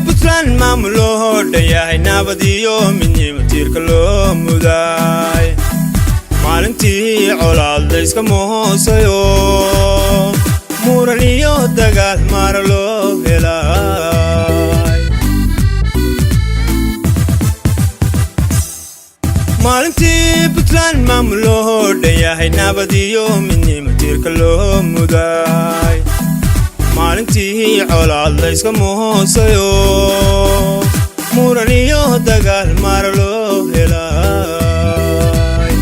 Puntland maamulo dhan yahay nabadiyo midnimo tiirka loo muday maalintii colaad la iska moosayo muran iyo dagaal mara loo helay maalintii Puntland maamulo dhan yahay nabadiyo midnimo tiirka loo muday maalintii colaad la iska moosayo muran iyo dagaal mara loo helay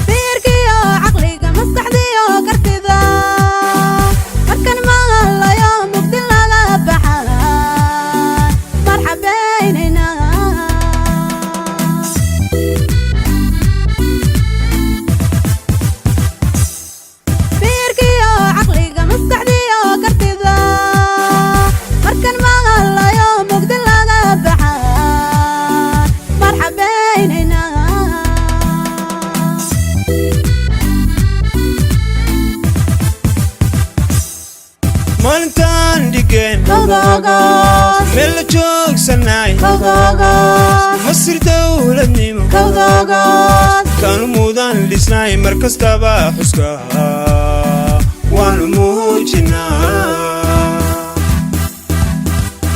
fiirkiyo caqliga maskaxdiyo kartida markan maqlayo mugdi laga baxay marxabaynayna maalintaan dhigeen meel la joogsanay masir dawladnimo kaanu muudaan dhisnay mar kastaba xuska waanu muujinaa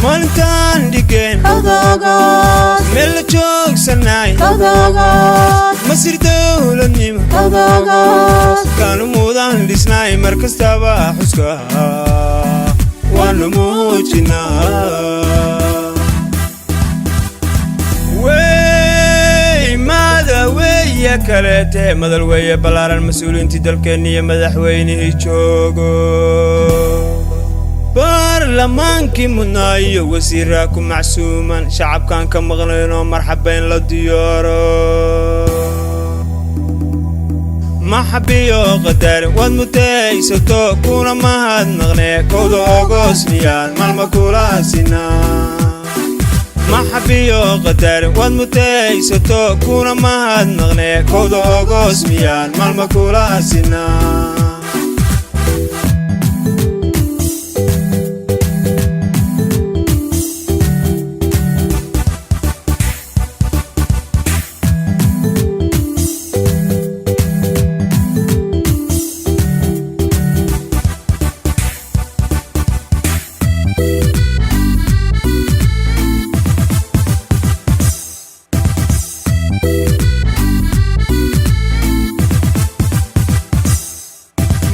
maalintaan dhigeen meel la joogsanay masir dawladnimo kaanu muudaan dhisnay mar kastaba xuska waanu muujinaa wey madaweeye kaleete madal weeye ballaaran mas-uuliyiintii dalkeenna iyo madaxweynihii joogo baarlamaankii mudnaa iyo wasiiraa ku macsuuman shacabkaan ka maqnaynoo marxabayn la diyaaro maxabiyo qadarin waad mutaysato kuna mahadnaqnee kowda ogoosniyaan maalma kula sinaa maxabiyo qadarin waad mutaysato kuna mahadnaqnee kowda ogoosniyaan maalma kula sinaa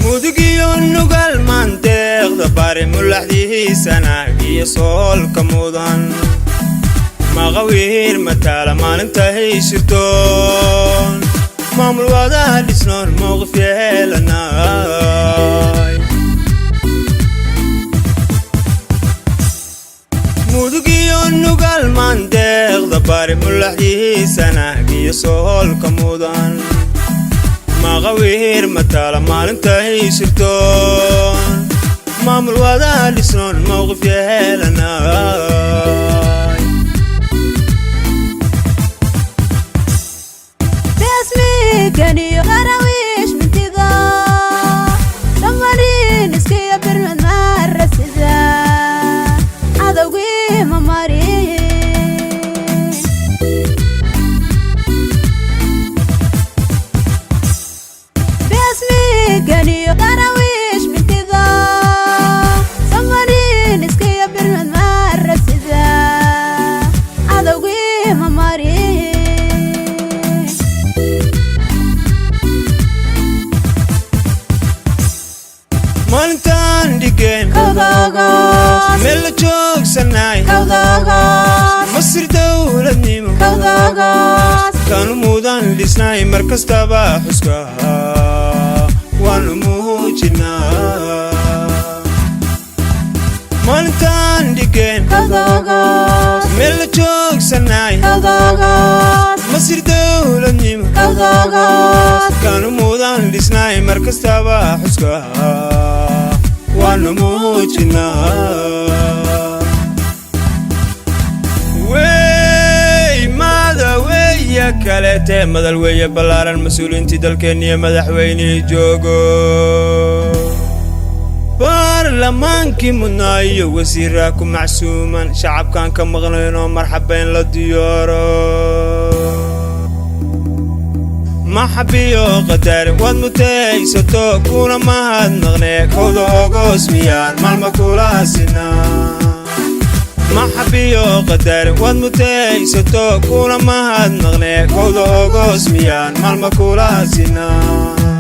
mudugiyo nugal maandeeqda bari mulaxdihiisana iyo soolka mudan maqawiir mataala maalinta hayshirtoon maamul wadaha dhisnoon mowqif yeelanay mudugiyo nugal maandeeqda bari mulaxdihiisana iyo soolka mudan maqawiir mataala maalinta hayshirtoon maamul wadaha dhisnoon mowqif yeelanay beesmiganiyo qarawiish mintida dhammanin iskiya birmad marasida cadowgii mamariye ganiyo qarawiish mintida samanin iskiya birmad marasida cadowgii mamariye maalintaan dhigeen meel la joogsanay masir dawladnimo kaanu muudaan dhisnay mar kastaba xuska waanu muujinaa maalintaan dhigeen meel la joogsanay masir dawladnimo kaanu muudaan dhisnay mar kastaba xuska waanu muujinaa wey madaweeye kaleete madal weeye ballaaran mas-uuliyiintii dalkeenna iyo madaxweynihii joogo baarlamaankii mudnaayo wasiiraa ku macsuuman shacabkaan ka maqnaynoo marxabayn la diyaaro maxabiyo qadarin waad mutaysato kuna mahadnaqnee kowda ogoos miyaan maalma kula sinaa maxabiyo qadarin waad mutaysato kuna mahadnaqnee kowda ogoos miyaan maalma kula sinaa